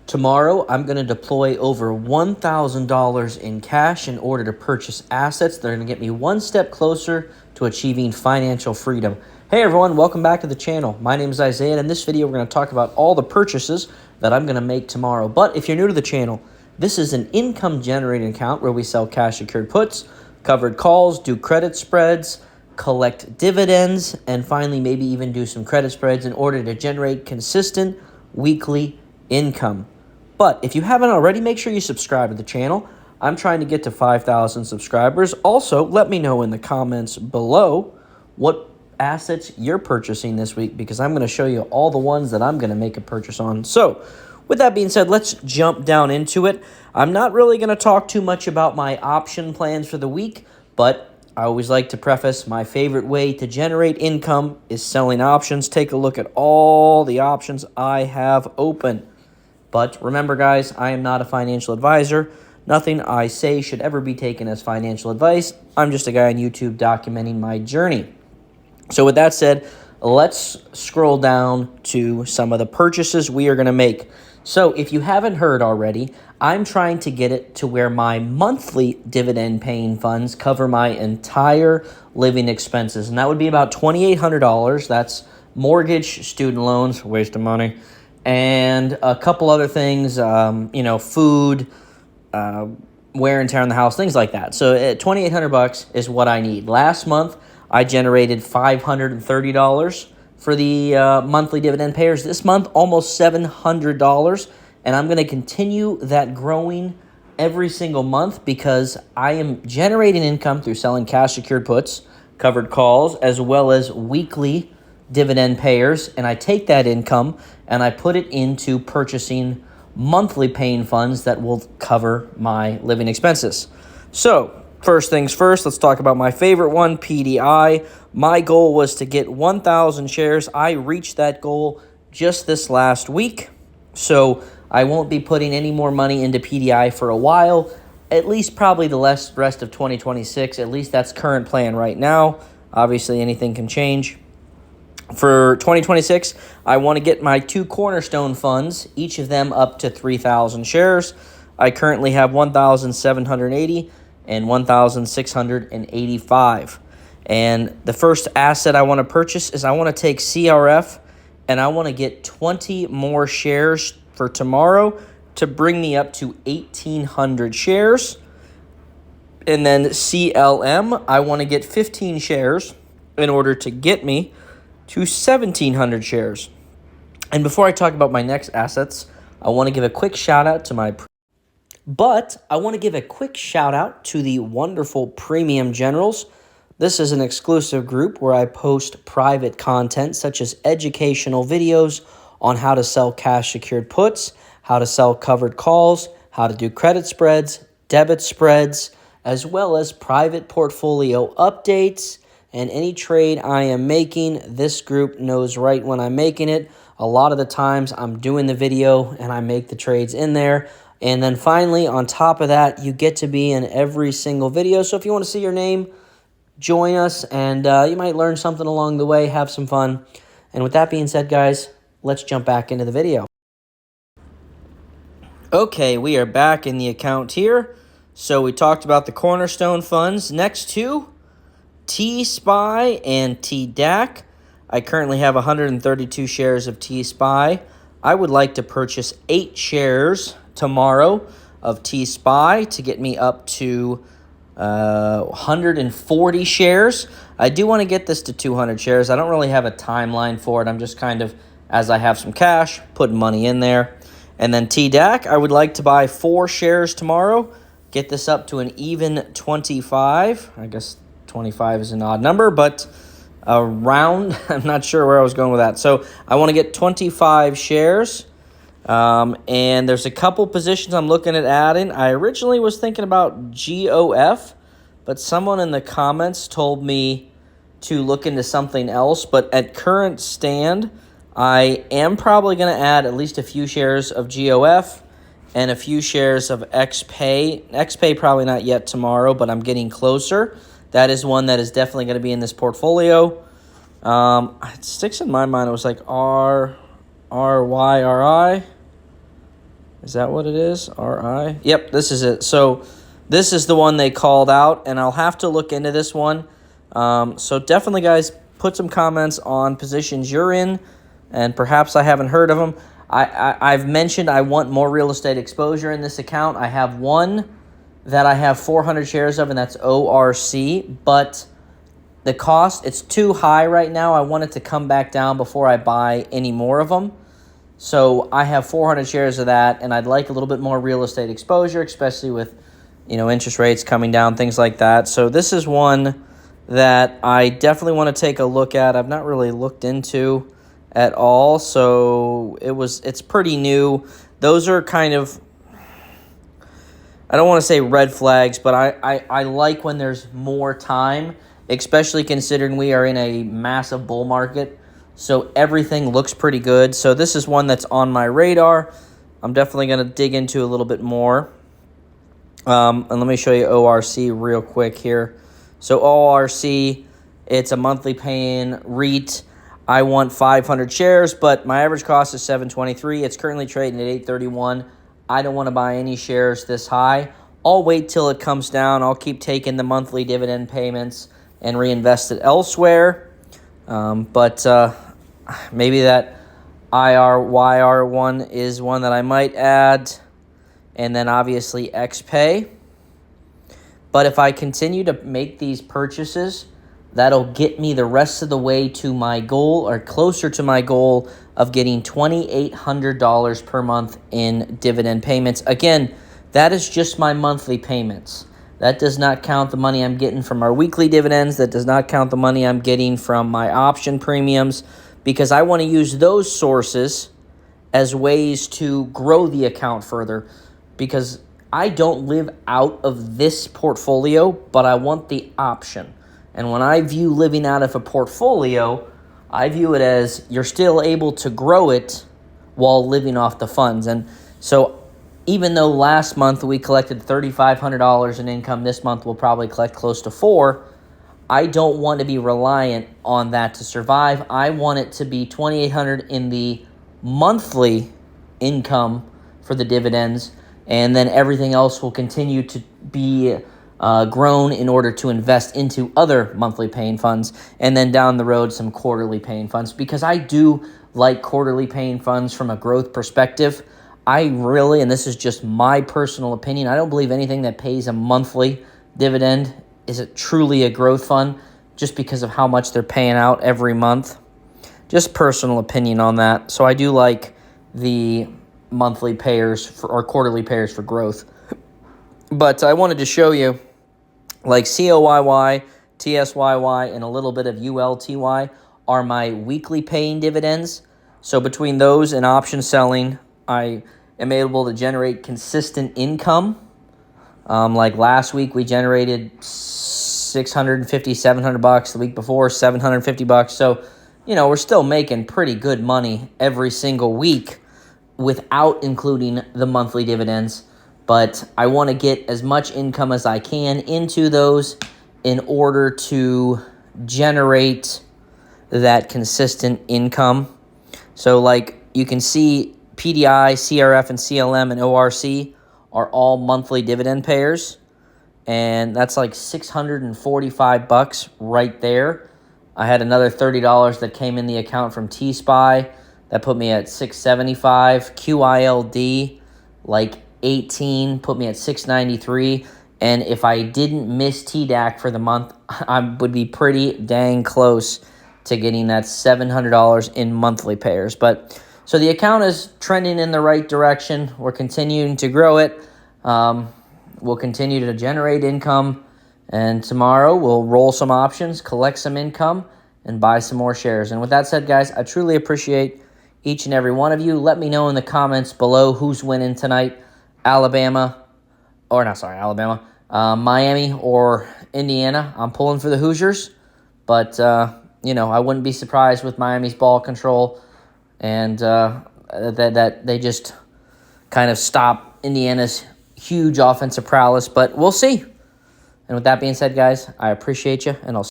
Tomorrow, I'm going to deploy over $1,000 in cash in order to purchase assets that are going to get me one step closer to achieving financial freedom. Hey everyone, welcome back to the channel. My name is Isaiah, and in this video, we're going to talk about all the purchases that I'm going to make tomorrow. But if you're new to the channel, this is an income generating account where we sell cash secured puts, covered calls, do credit spreads, collect dividends, and finally maybe even do some credit spreads in order to generate consistent weekly income. But if you haven't already, make sure you subscribe to the channel. I'm trying to get to 5,000 subscribers. Also, let me know in the comments below what assets you're purchasing this week, because I'm going to show you all the ones that I'm going to make a purchase on. So with that being said, let's jump down into it. I'm not really going to talk too much about my option plans for the week, but I always like to preface my favorite way to generate income is selling options. Take a look at all the options I have open. But remember, guys, I am not a financial advisor. Nothing I say should ever be taken as financial advice. I'm just a guy on YouTube documenting my journey. So with that said, let's scroll down to some of the purchases we are going to make. So if you haven't heard already, I'm trying to get it to where my monthly dividend paying funds cover my entire living expenses. And that would be about $2,800. That's mortgage, student loans, waste of money, and a couple other things, food, wear and tear on the house, things like that. So $2,800 is what I need. Last month, I generated $530 for the monthly dividend payers. This month, almost $700, and I'm going to continue that growing every single month because I am generating income through selling cash secured puts, covered calls, as well as weekly dividend payers, and I take that income and I put it into purchasing monthly paying funds that will cover my living expenses. So first things first, let's talk about my favorite one, PDI. My goal was to get 1,000 shares. I reached that goal just this last week, so I won't be putting any more money into PDI for a while, at least probably the rest of 2026. At least that's current plan right now. Obviously, anything can change. For 2026, I want to get my two cornerstone funds, each of them up to 3,000 shares. I currently have 1,780 and 1,685. And the first asset I want to purchase is I want to take CRF, and I want to get 20 more shares for tomorrow to bring me up to 1,800 shares. And then CLM, I want to get 15 shares in order to get me to 1,700 shares. And before I talk about my next assets, I want to give a quick shout out to the wonderful Premium Generals. This is an exclusive group where I post private content such as educational videos on how to sell cash secured puts, how to sell covered calls, how to do credit spreads, debit spreads, as well as private portfolio updates. And any trade I am making, this group knows right when I'm making it. A lot of the times I'm doing the video and I make the trades in there. And then finally, on top of that, you get to be in every single video. So if you want to see your name, join us, and you might learn something along the way, have some fun. And with that being said, guys, let's jump back into the video. Okay, we are back in the account here. So we talked about the cornerstone funds. Next two, T-SPY and TDAC. I currently have 132 shares of T-SPY. I would like to purchase 8 shares tomorrow of T-SPY to get me up to 140 shares. I do want to get this to 200 shares. I don't really have a timeline for it. I'm just kind of, as I have some cash, putting money in there. And then TDAC, I would like to buy 4 shares tomorrow, get this up to an even 25. I guess 25 is an odd number, but around, I'm not sure where I was going with that. So I want to get 25 shares, and there's a couple positions I'm looking at adding. I originally was thinking about GOF, but someone in the comments told me to look into something else. But at current stand, I am probably going to add at least a few shares of GOF and a few shares of XPay. XPay probably not yet tomorrow, but I'm getting closer. That is one that is definitely going to be in this portfolio. It sticks in my mind. It was like RYRI. Is that what it is? RI? Yep, this is it. So this is the one they called out, and I'll have to look into this one. So definitely, guys, put some comments on positions you're in, and perhaps I haven't heard of them. I've mentioned I want more real estate exposure in this account. I have one that I have 400 shares of, and that's ORC, but the cost, it's too high right now. I want it to come back down before I buy any more of them. So I have 400 shares of that, and I'd like a little bit more real estate exposure, especially with, interest rates coming down, things like that. So this is one that I definitely want to take a look at. I've not really looked into at all, so it's pretty new. Those are kind of, I don't want to say red flags, but I like when there's more time, especially considering we are in a massive bull market. So everything looks pretty good. So this is one that's on my radar. I'm definitely going to dig into a little bit more. And let me show you ORC real quick here. So ORC, it's a monthly paying REIT. I want 500 shares, but my average cost is $7.23. It's currently trading at $8.31. I don't want to buy any shares this high. I'll wait till it comes down. I'll keep taking the monthly dividend payments and reinvest it elsewhere. But maybe that IRYR one is one that I might add. And then obviously XPay. But if I continue to make these purchases, that'll get me the rest of the way to my goal, or closer to my goal, of getting $2,800 per month in dividend payments. Again, that is just my monthly payments. That does not count the money I'm getting from our weekly dividends. That does not count the money I'm getting from my option premiums, because I want to use those sources as ways to grow the account further, because I don't live out of this portfolio, but I want the option. And when I view living out of a portfolio, I view it as you're still able to grow it while living off the funds. And so even though last month we collected $3,500 in income, this month we'll probably collect close to $4,000. I don't want to be reliant on that to survive. I want it to be $2,800 in the monthly income for the dividends, and then everything else will continue to be grown in order to invest into other monthly paying funds, and then down the road some quarterly paying funds, because I do like quarterly paying funds from a growth perspective. I really, and this is just my personal opinion, I don't believe anything that pays a monthly dividend is truly a growth fund, just because of how much they're paying out every month. Just personal opinion on that. So I do like the monthly payers or quarterly payers for growth. But I wanted to show you, like COYY, TSYY, and a little bit of ULTY are my weekly paying dividends. So between those and option selling, I am able to generate consistent income. Like last week, we generated $650, $700. The week before, $750. So, we're still making pretty good money every single week without including the monthly dividends. But I want to get as much income as I can into those in order to generate that consistent income. So like you can see, PDI, CRF, and CLM and ORC are all monthly dividend payers. And that's like $645 right there. I had another $30 that came in the account from T-Spy. That put me at $675. QILD, like 18, put me at $693. And if I didn't miss TDAC for the month, I would be pretty dang close to getting that $700 in monthly payers. But so the account is trending in the right direction. We're continuing to grow it. We'll continue to generate income. And tomorrow we'll roll some options, collect some income, and buy some more shares. And with that said, guys, I truly appreciate each and every one of you. Let me know in the comments below who's winning tonight. Miami or Indiana. I'm pulling for the Hoosiers, but I wouldn't be surprised with Miami's ball control and that they just kind of stop Indiana's huge offensive prowess. But we'll see. And with that being said, guys, I appreciate you, and I'll